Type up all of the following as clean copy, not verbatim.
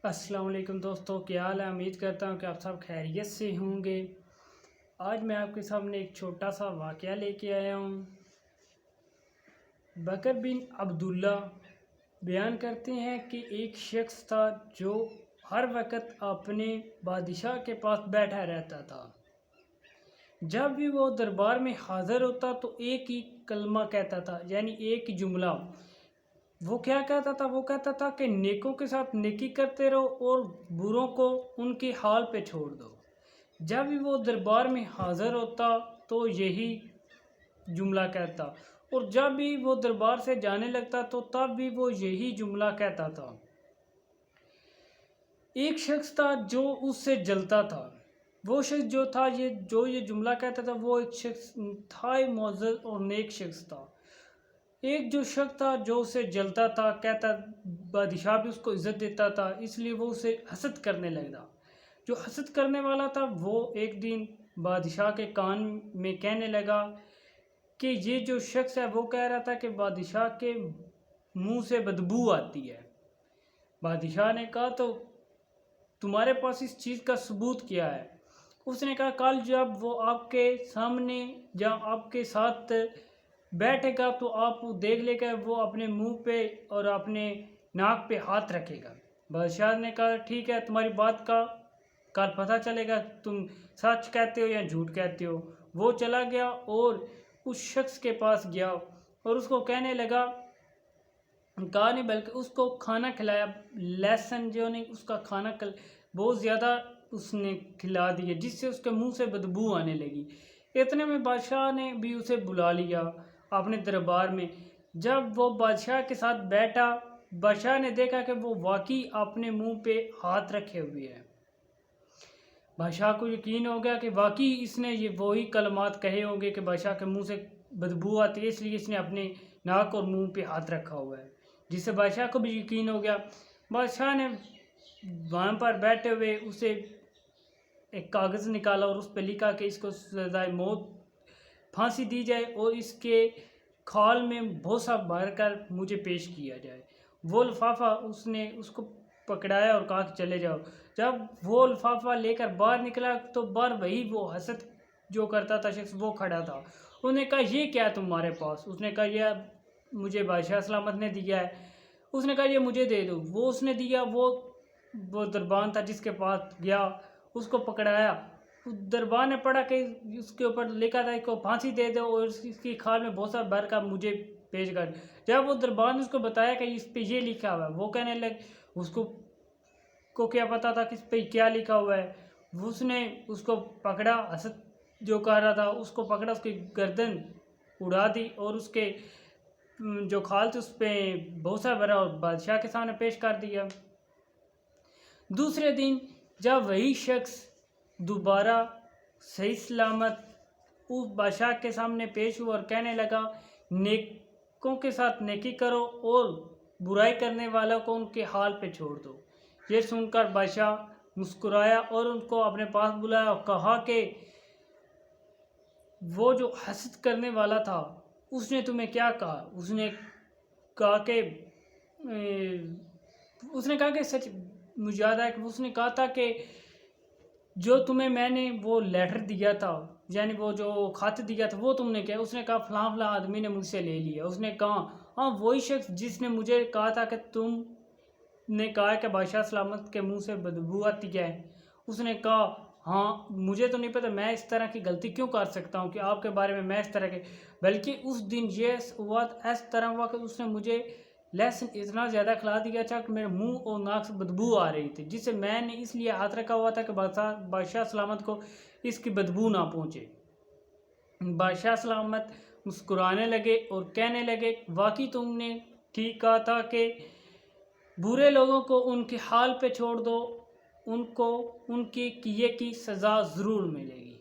السلام علیکم دوستو، کیا حال ہے؟ امید کرتا ہوں کہ آپ سب خیریت سے ہوں گے۔ آج میں آپ کے سامنے ایک چھوٹا سا واقعہ لے کے آیا ہوں۔ بکر بن عبداللہ بیان کرتے ہیں کہ ایک شخص تھا جو ہر وقت اپنے بادشاہ کے پاس بیٹھا رہتا تھا۔ جب بھی وہ دربار میں حاضر ہوتا تو ایک ہی کلمہ کہتا تھا، یعنی ایک ہی جملہ۔ وہ کیا کہتا تھا؟ وہ کہتا تھا کہ نیکوں کے ساتھ نیکی کرتے رہو اور بروں کو ان کے حال پہ چھوڑ دو۔ جب بھی وہ دربار میں حاضر ہوتا تو یہی جملہ کہتا، اور جب بھی وہ دربار سے جانے لگتا تو تب بھی وہ یہی جملہ کہتا تھا۔ ایک شخص تھا جو اس سے جلتا تھا۔ وہ شخص جو تھا یہ جملہ کہتا تھا، وہ ایک شخص تھا معزز اور نیک شخص تھا۔ ایک جو شخص تھا جو اسے جلتا تھا، کہتا بادشاہ بھی اس کو عزت دیتا تھا، اس لیے وہ اسے حسد کرنے لگا۔ جو حسد کرنے والا تھا وہ ایک دن بادشاہ کے کان میں کہنے لگا کہ یہ جو شخص ہے وہ کہہ رہا تھا کہ بادشاہ کے منہ سے بدبو آتی ہے۔ بادشاہ نے کہا تو تمہارے پاس اس چیز کا ثبوت کیا ہے؟ اس نے کہا کل جب وہ آپ کے سامنے یا آپ کے ساتھ بیٹھے گا تو آپ دیکھ لے گا وہ اپنے منہ پہ اور اپنے ناک پہ ہاتھ رکھے گا۔ بادشاہ نے کہا ٹھیک ہے، تمہاری بات کا کل پتہ چلے گا تم سچ کہتے ہو یا جھوٹ کہتے ہو۔ وہ چلا گیا اور اس شخص کے پاس گیا اور اس کو کہنے لگا، کہا نہیں بلکہ اس کو کھانا کھلایا، لہسن جو نہیں اس کا کھانا بہت زیادہ اس نے کھلا دیا، جس سے اس کے منہ سے بدبو آنے لگی۔ اتنے میں بادشاہ نے بھی اسے بلا لیا اپنے دربار میں۔ جب وہ بادشاہ کے ساتھ بیٹھا، بادشاہ نے دیکھا کہ وہ واقعی اپنے منہ پہ ہاتھ رکھے ہوئے ہے۔ بادشاہ کو یقین ہو گیا کہ واقعی اس نے یہ وہی کلمات کہے ہوں گے کہ بادشاہ کے منہ سے بدبو آتی ہے، اس لیے اس نے اپنے ناک اور منہ پہ ہاتھ رکھا ہوا ہے، جس سے بادشاہ کو بھی یقین ہو گیا۔ بادشاہ نے وہاں پر بیٹھے ہوئے اسے ایک کاغذ نکالا اور اس پہ لکھا کہ اس کو سزائے موت پھانسی دی جائے اور اس کے کھال میں بھوسا بھر کر مجھے پیش کیا جائے۔ وہ لفافہ اس نے اس کو پکڑایا اور کہا کہ چلے جاؤ۔ جب وہ لفافہ لے کر باہر نکلا تو باہر وہی وہ حسد جو کرتا تھا شخص وہ کھڑا تھا۔ انہوں نے کہا یہ کیا ہے تمہارے پاس؟ اس نے کہا یہ مجھے بادشاہ سلامت نے دیا ہے۔ اس نے کہا یہ مجھے دے دو۔ وہ اس نے دیا، وہ دربان تھا جس کے پاس گیا، اس کو پکڑایا۔ دربان نے پڑھا کہ اس کے اوپر لکھا تھا کہ پھانسی دے دو اور اس کی کھال میں بہت سا بھر کر مجھے پیش کر۔ جب وہ دربان نے اس کو بتایا کہ اس پہ یہ لکھا ہوا ہے، وہ کہنے لگ اس کو کیا پتا تھا کہ اس پہ کیا لکھا ہوا ہے۔ اس نے اس کو پکڑا، حسد جو کر رہا تھا اس کو پکڑا، اس کی گردن اڑا دی اور اس کے جو کھال تھے اس پہ بہت سا بھرا اور بادشاہ کے سامنے پیش کر دیا۔ دوسرے دن جب وہی شخص دوبارہ صحیح سلامت اس بادشاہ کے سامنے پیش ہوا اور کہنے لگا نیکوں کے ساتھ نیکی کرو اور برائی کرنے والوں کو ان کے حال پہ چھوڑ دو۔ یہ سن کر بادشاہ مسکرایا اور ان کو اپنے پاس بلایا اور کہا کہ وہ جو حسد کرنے والا تھا اس نے تمہیں کیا کہا؟ اس نے کہا کہ سچ مجھے یاد ہے کہ اس نے کہا تھا کہ جو تمہیں میں نے وہ لیٹر دیا تھا، یعنی وہ جو خط دیا تھا وہ تم نے کیا؟ اس نے کہا فلاں فلاں آدمی نے مجھ سے لے لیا۔ اس نے کہا ہاں وہی شخص جس نے مجھے کہا تھا کہ تم نے کہا کہ بادشاہ سلامت کے منہ سے بدبو آتی ہے۔ اس نے کہا ہاں مجھے تو نہیں پتہ میں اس طرح کی غلطی کیوں کر سکتا ہوں کہ آپ کے بارے میں اس طرح کے، بلکہ اس دن یہ ہوا اس طرح ہوا کہ اس نے مجھے لہسن اتنا زیادہ کھلا دیا تھا کہ میرے منہ اور ناک سے بدبو آ رہی تھی، جس سے میں نے اس لیے ہاتھ رکھا ہوا تھا کہ بادشاہ سلامت کو اس کی بدبو نہ پہنچے۔ بادشاہ سلامت مسکرانے لگے اور کہنے لگے واقعی تم نے ٹھیک کہا تھا کہ برے لوگوں کو ان کے حال پہ چھوڑ دو، ان کو ان کے کیے کی سزا ضرور ملے گی۔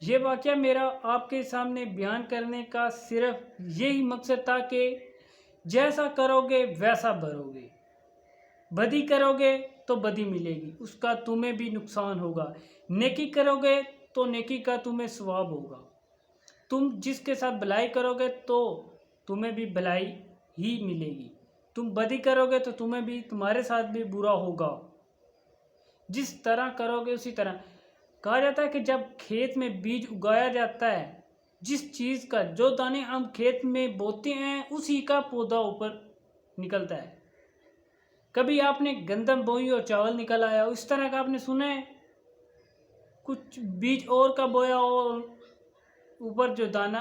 یہ واقعہ میرا آپ کے سامنے بیان کرنے کا صرف یہی مقصد تھا کہ جیسا کرو گے ویسا بھرو گے، بدی کرو گے تو بدی ملے گی، اس کا تمہیں بھی نقصان ہوگا، نیکی کرو گے تو نیکی کا تمہیں ثواب ہوگا، تم جس کے ساتھ بھلائی کرو گے تو تمہیں بھی بھلائی ہی ملے گی۔ تم بدی کرو گے تو تمہیں بھی تمہارے ساتھ بھی برا ہوگا، جس طرح کرو گے اسی طرح۔ کہا جاتا ہے کہ جب کھیت میں بیج اگایا جاتا ہے، جس چیز کا جو دانے ہم کھیت میں بوتے ہیں اسی کا پودا اوپر نکلتا ہے۔ کبھی آپ نے گندم بوئی اور چاول نکل آیا، اس طرح کا آپ نے سنا ہے؟ کچھ بیج اور کا بویا اور اوپر جو دانہ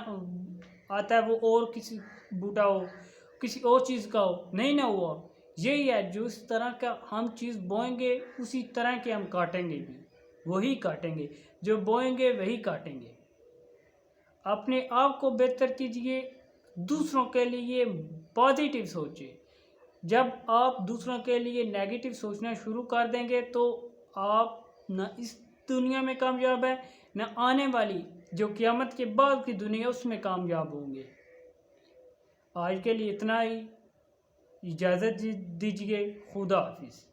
آتا ہے وہ اور کسی بوٹا ہو، کسی اور چیز کا ہو، نہیں نہ ہوا۔ یہی ہے، جو اس طرح کا ہم چیز بوئیں گے اسی طرح کے ہم کاٹیں گے بھی، وہی کاٹیں گے، جو بوئیں گے وہی کاٹیں گے۔ اپنے آپ کو بہتر کیجئے، دوسروں کے لیے پازیٹیو سوچیں۔ جب آپ دوسروں کے لیے نیگیٹو سوچنا شروع کر دیں گے تو آپ نہ اس دنیا میں کامیاب ہے، نہ آنے والی جو قیامت کے بعد کی دنیا اس میں کامیاب ہوں گے۔ آج کے لیے اتنا ہی، اجازت دیجیے، خدا حافظ۔